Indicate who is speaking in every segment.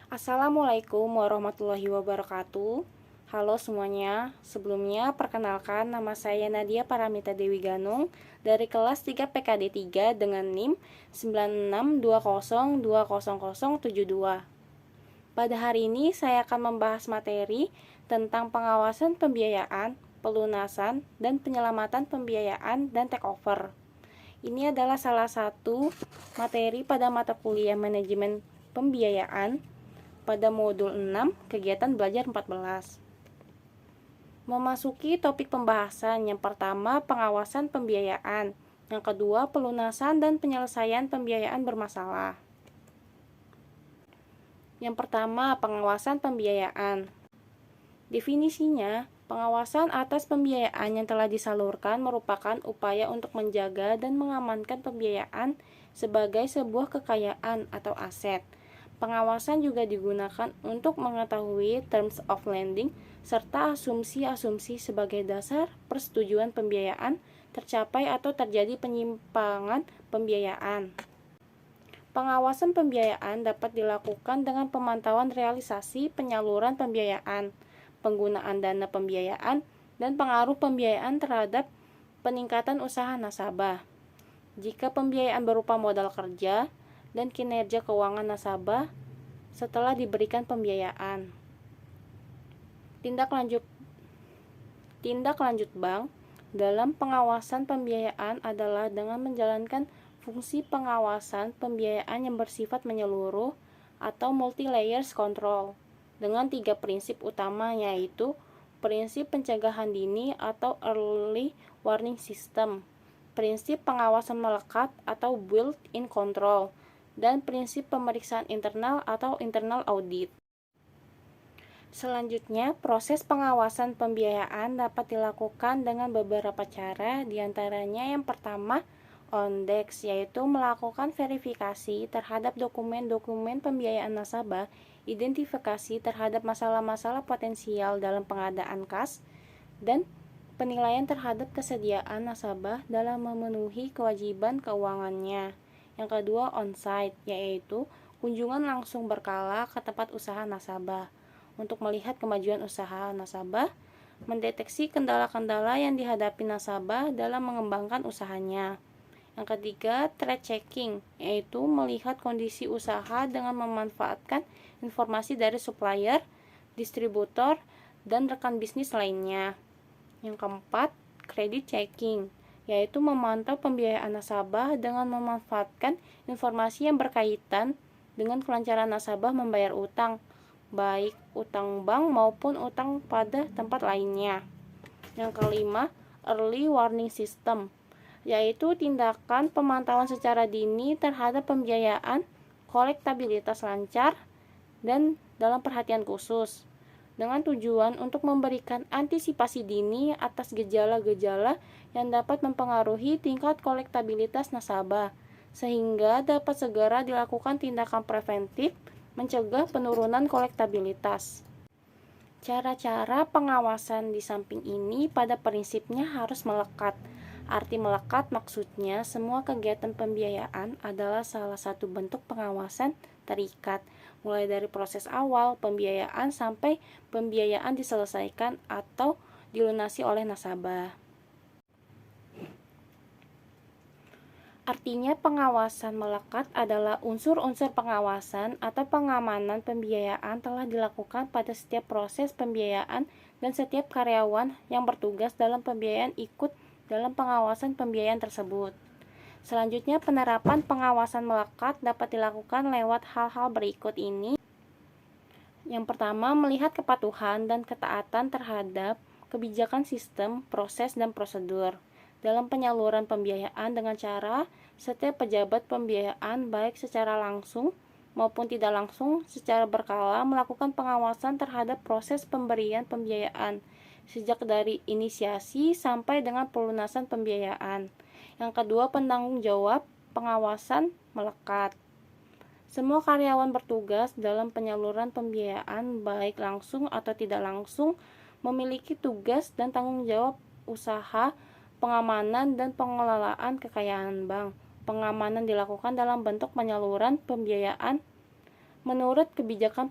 Speaker 1: Assalamualaikum warahmatullahi wabarakatuh. Halo semuanya, sebelumnya perkenalkan nama saya Nadia Paramita Dewi Ganung dari kelas 3 PKD 3 dengan NIM 9620200072. Pada hari ini saya akan membahas materi tentang pengawasan pembiayaan, pelunasan, dan penyelamatan pembiayaan dan takeover. Ini adalah salah satu materi pada mata kuliah manajemen pembiayaan pada modul 6 kegiatan belajar 14. Memasuki topik pembahasan, yang pertama pengawasan pembiayaan, yang kedua pelunasan dan penyelesaian pembiayaan bermasalah. Yang pertama, pengawasan pembiayaan. Definisinya, pengawasan atas pembiayaan yang telah disalurkan merupakan upaya untuk menjaga dan mengamankan pembiayaan sebagai sebuah kekayaan atau aset. Pengawasan juga digunakan untuk mengetahui terms of lending serta asumsi-asumsi sebagai dasar persetujuan pembiayaan tercapai atau terjadi penyimpangan pembiayaan. Pengawasan pembiayaan dapat dilakukan dengan pemantauan realisasi penyaluran pembiayaan, penggunaan dana pembiayaan, dan pengaruh pembiayaan terhadap peningkatan usaha nasabah. Jika pembiayaan berupa modal kerja dan kinerja keuangan nasabah setelah diberikan pembiayaan. Tindak lanjut bank dalam pengawasan pembiayaan adalah dengan menjalankan fungsi pengawasan pembiayaan yang bersifat menyeluruh atau multi-layers control dengan 3 prinsip utama, yaitu prinsip pencegahan dini atau early warning system, prinsip pengawasan melekat atau built-in control, dan prinsip pemeriksaan internal atau internal audit. Selanjutnya, proses pengawasan pembiayaan dapat dilakukan dengan beberapa cara, diantaranya yang pertama, on-desk, yaitu melakukan verifikasi terhadap dokumen-dokumen pembiayaan nasabah, identifikasi terhadap masalah-masalah potensial dalam pengadaan kas, dan penilaian terhadap kesediaan nasabah dalam memenuhi kewajiban keuangannya. Yang kedua, on-site, yaitu kunjungan langsung berkala ke tempat usaha nasabah untuk melihat kemajuan usaha nasabah, mendeteksi kendala-kendala yang dihadapi nasabah dalam mengembangkan usahanya. Yang ketiga, trade checking, yaitu melihat kondisi usaha dengan memanfaatkan informasi dari supplier, distributor, dan rekan bisnis lainnya. Yang keempat, credit checking, yaitu memantau pembiayaan nasabah dengan memanfaatkan informasi yang berkaitan dengan kelancaran nasabah membayar utang, baik utang bank maupun utang pada tempat lainnya. Yang kelima, early warning system, yaitu tindakan pemantauan secara dini terhadap pembiayaan, kolektabilitas lancar, dan dalam perhatian khusus, dengan tujuan untuk memberikan antisipasi dini atas gejala-gejala yang dapat mempengaruhi tingkat kolektabilitas nasabah, sehingga dapat segera dilakukan tindakan preventif mencegah penurunan kolektabilitas. Cara-cara pengawasan di samping ini pada prinsipnya harus melekat. Arti melekat maksudnya semua kegiatan pembiayaan adalah salah satu bentuk pengawasan terikat, mulai dari proses awal pembiayaan sampai pembiayaan diselesaikan atau dilunasi oleh nasabah. Artinya pengawasan melekat adalah unsur-unsur pengawasan atau pengamanan pembiayaan telah dilakukan pada setiap proses pembiayaan dan setiap karyawan yang bertugas dalam pembiayaan ikut dalam pengawasan pembiayaan tersebut. Selanjutnya, penerapan pengawasan melekat dapat dilakukan lewat hal-hal berikut ini. Yang pertama, melihat kepatuhan dan ketaatan terhadap kebijakan sistem, proses, dan prosedur dalam penyaluran pembiayaan dengan cara setiap pejabat pembiayaan baik secara langsung maupun tidak langsung secara berkala melakukan pengawasan terhadap proses pemberian pembiayaan sejak dari inisiasi sampai dengan pelunasan pembiayaan. Yang kedua, penanggung jawab pengawasan melekat. Semua karyawan bertugas dalam penyaluran pembiayaan baik langsung atau tidak langsung memiliki tugas dan tanggung jawab usaha pengamanan dan pengelolaan kekayaan bank. Pengamanan dilakukan dalam bentuk penyaluran pembiayaan menurut kebijakan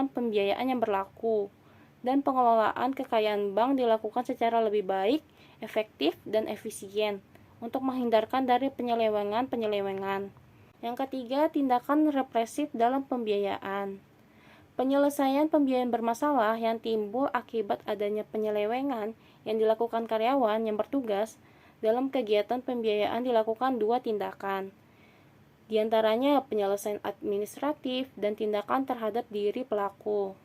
Speaker 1: pembiayaan yang berlaku, dan pengelolaan kekayaan bank dilakukan secara lebih baik, efektif, dan efisien untuk menghindarkan dari penyelewengan. Yang ketiga, tindakan represif dalam pembiayaan. Penyelesaian pembiayaan bermasalah yang timbul akibat adanya penyelewengan yang dilakukan karyawan yang bertugas dalam kegiatan pembiayaan dilakukan dua tindakan. Di antaranya penyelesaian administratif dan tindakan terhadap diri pelaku.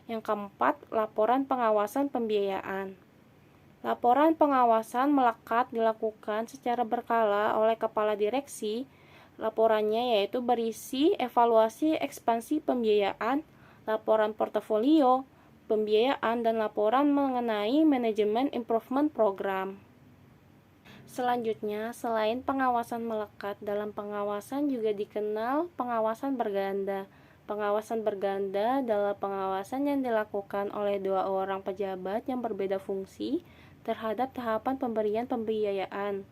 Speaker 1: Yang keempat, laporan pengawasan pembiayaan. Laporan pengawasan melekat dilakukan secara berkala oleh kepala direksi. Laporannya yaitu berisi evaluasi ekspansi pembiayaan, laporan portofolio pembiayaan, dan laporan mengenai manajemen improvement program. Selanjutnya, selain pengawasan melekat, dalam pengawasan juga dikenal pengawasan berganda. Pengawasan berganda adalah pengawasan yang dilakukan oleh dua orang pejabat yang berbeda fungsi terhadap tahapan pemberian pembiayaan.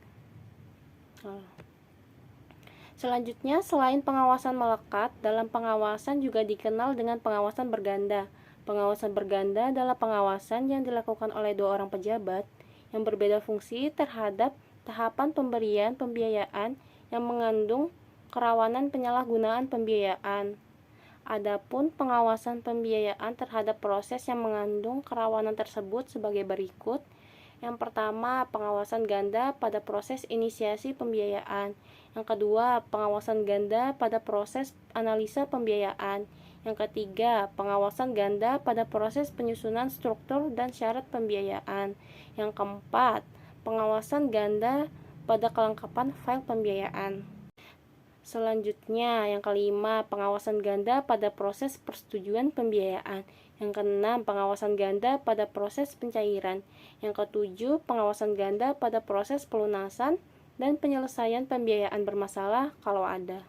Speaker 1: Selanjutnya, selain pengawasan melekat, dalam pengawasan juga dikenal dengan pengawasan berganda. Pengawasan berganda adalah pengawasan yang dilakukan oleh dua orang pejabat yang berbeda fungsi terhadap tahapan pemberian pembiayaan yang mengandung kerawanan penyalahgunaan pembiayaan. Adapun pengawasan pembiayaan terhadap proses yang mengandung kerawanan tersebut sebagai berikut. Yang pertama, pengawasan ganda pada proses inisiasi pembiayaan. Yang kedua, pengawasan ganda pada proses analisa pembiayaan. Yang ketiga, pengawasan ganda pada proses penyusunan struktur dan syarat pembiayaan. Yang keempat, pengawasan ganda pada kelengkapan file pembiayaan. Selanjutnya, yang kelima, pengawasan ganda pada proses persetujuan pembiayaan. Yang keenam, pengawasan ganda pada proses pencairan. Yang ketujuh, pengawasan ganda pada proses pelunasan dan penyelesaian pembiayaan bermasalah kalau ada.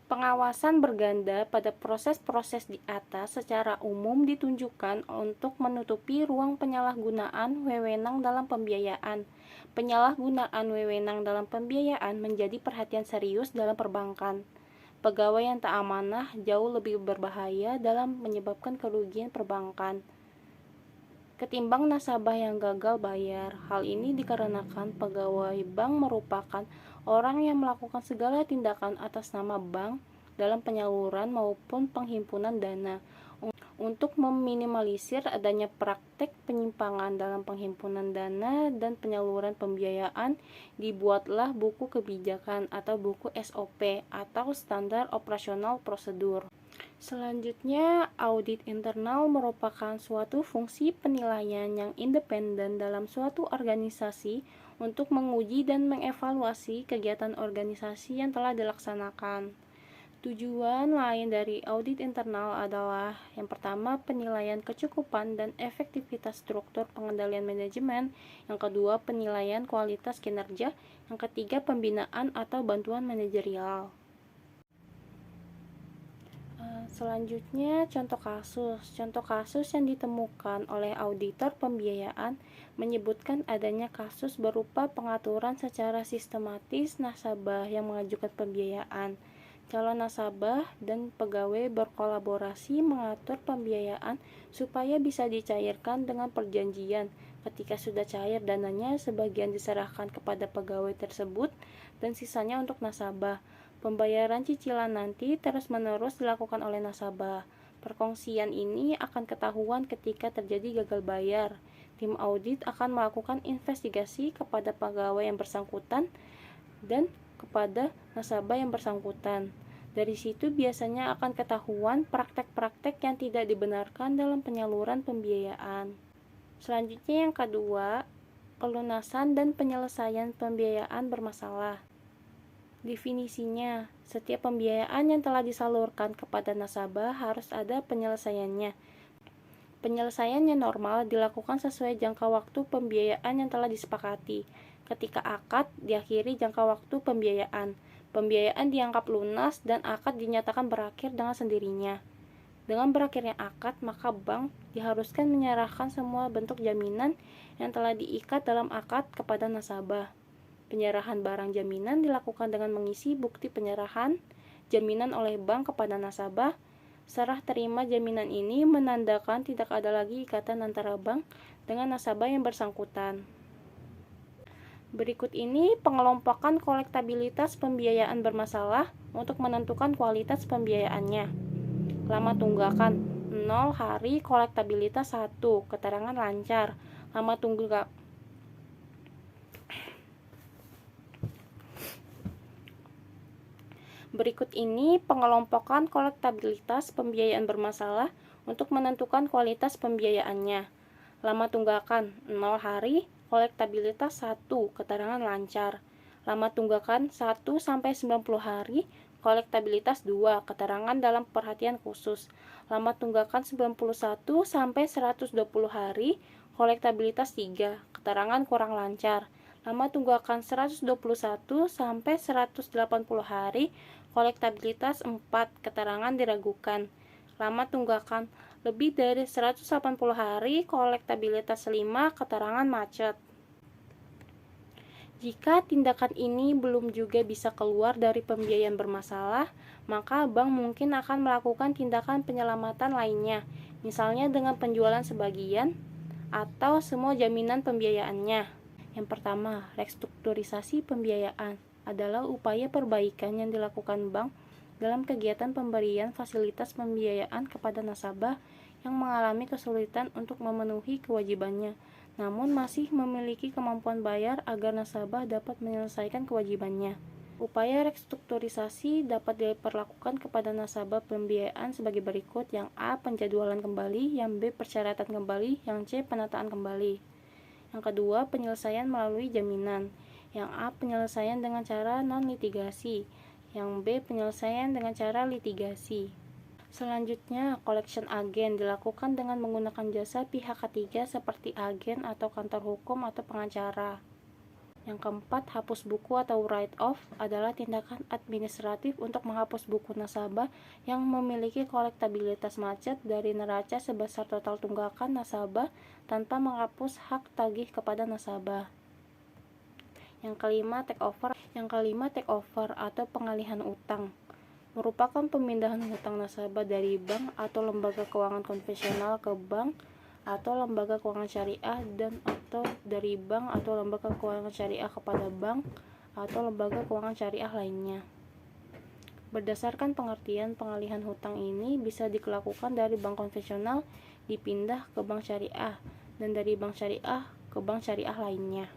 Speaker 1: Pengawasan berganda pada proses-proses di atas secara umum ditunjukkan untuk menutupi ruang penyalahgunaan wewenang dalam pembiayaan. Penyalahgunaan wewenang dalam pembiayaan menjadi perhatian serius dalam perbankan. Pegawai yang tak amanah jauh lebih berbahaya dalam menyebabkan kerugian perbankan ketimbang nasabah yang gagal bayar. Hal ini dikarenakan pegawai bank merupakan orang yang melakukan segala tindakan atas nama bank dalam penyaluran maupun penghimpunan dana. Untuk meminimalisir adanya praktek penyimpangan dalam penghimpunan dana dan penyaluran pembiayaan, dibuatlah buku kebijakan atau buku SOP atau standar operasional prosedur. Selanjutnya, audit internal merupakan suatu fungsi penilaian yang independen dalam suatu organisasi untuk menguji dan mengevaluasi kegiatan organisasi yang telah dilaksanakan. Tujuan lain dari audit internal adalah yang pertama, penilaian kecukupan dan efektivitas struktur pengendalian manajemen, yang kedua, penilaian kualitas kinerja, yang ketiga, pembinaan atau bantuan manajerial. Selanjutnya, contoh kasus. Contoh kasus yang ditemukan oleh auditor pembiayaan menyebutkan adanya kasus berupa pengaturan secara sistematis nasabah yang mengajukan pembiayaan. Calon nasabah dan pegawai berkolaborasi mengatur pembiayaan supaya bisa dicairkan dengan perjanjian. Ketika sudah cair dananya, sebagian diserahkan kepada pegawai tersebut dan sisanya untuk nasabah. Pembayaran cicilan nanti terus-menerus dilakukan oleh nasabah. Perkongsian ini akan ketahuan ketika terjadi gagal bayar. Tim audit akan melakukan investigasi kepada pegawai yang bersangkutan dan kepada nasabah yang bersangkutan. Dari situ biasanya akan ketahuan praktek-praktek yang tidak dibenarkan dalam penyaluran pembiayaan. Selanjutnya yang kedua, pelunasan dan penyelesaian pembiayaan bermasalah. Definisinya, setiap pembiayaan yang telah disalurkan kepada nasabah harus ada penyelesaiannya. Penyelesaiannya normal dilakukan sesuai jangka waktu pembiayaan yang telah disepakati. Ketika akad, diakhiri jangka waktu pembiayaan. Pembiayaan dianggap lunas dan akad dinyatakan berakhir dengan sendirinya. Dengan berakhirnya akad, maka bank diharuskan menyerahkan semua bentuk jaminan yang telah diikat dalam akad kepada nasabah. Penyerahan barang jaminan dilakukan dengan mengisi bukti penyerahan jaminan oleh bank kepada nasabah. Serah terima jaminan ini menandakan tidak ada lagi ikatan antara bank dengan nasabah yang bersangkutan. Berikut ini pengelompokan kolektabilitas pembiayaan bermasalah untuk menentukan kualitas pembiayaannya. Lama tunggakan 0 hari, kolektabilitas 1, keterangan lancar. Lama tunggakan Berikut ini pengelompokan kolektabilitas pembiayaan bermasalah untuk menentukan kualitas pembiayaannya. Lama tunggakan 0 hari, kolektabilitas 1, keterangan lancar. Lama tunggakan 1 sampai 90 hari, kolektabilitas 2, keterangan dalam perhatian khusus. Lama tunggakan 91 sampai 120 hari, kolektabilitas 3, keterangan kurang lancar. Lama tunggakan 121 sampai 180 hari, kolektabilitas 4, keterangan diragukan. Lama tunggakan lebih dari 180 hari, kolektabilitas 5, keterangan macet. Jika tindakan ini belum juga bisa keluar dari pembiayaan bermasalah, maka bank mungkin akan melakukan tindakan penyelamatan lainnya, misalnya dengan penjualan sebagian atau semua jaminan pembiayaannya. Yang pertama, restrukturisasi pembiayaan adalah upaya perbaikan yang dilakukan bank dalam kegiatan pemberian fasilitas pembiayaan kepada nasabah yang mengalami kesulitan untuk memenuhi kewajibannya, namun masih memiliki kemampuan bayar agar nasabah dapat menyelesaikan kewajibannya. Upaya restrukturisasi dapat diperlakukan kepada nasabah pembiayaan sebagai berikut: yang A, penjadwalan kembali; yang B, persyaratan kembali; yang C, penataan kembali. Yang kedua, penyelesaian melalui jaminan. Yang A, penyelesaian dengan cara non-litigasi. Yang B, penyelesaian dengan cara litigasi. Selanjutnya, collection agent dilakukan dengan menggunakan jasa pihak ketiga seperti agen atau kantor hukum atau pengacara. Yang keempat, hapus buku atau write-off adalah tindakan administratif untuk menghapus buku nasabah yang memiliki kolektabilitas macet dari neraca sebesar total tunggakan nasabah tanpa menghapus hak tagih kepada nasabah. Yang kelima, take over atau pengalihan utang merupakan pemindahan hutang nasabah dari bank atau lembaga keuangan konvensional ke bank atau lembaga keuangan syariah dan atau dari bank atau lembaga keuangan syariah kepada bank atau lembaga keuangan syariah lainnya. Berdasarkan pengertian, pengalihan hutang ini bisa dilakukan dari bank konvensional dipindah ke bank syariah dan dari bank syariah ke bank syariah lainnya.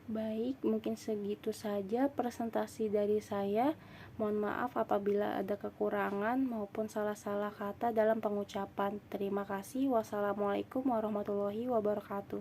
Speaker 1: Baik, mungkin segitu saja presentasi dari saya. Mohon maaf apabila ada kekurangan maupun salah-salah kata dalam pengucapan. Terima kasih. Wassalamualaikum warahmatullahi wabarakatuh.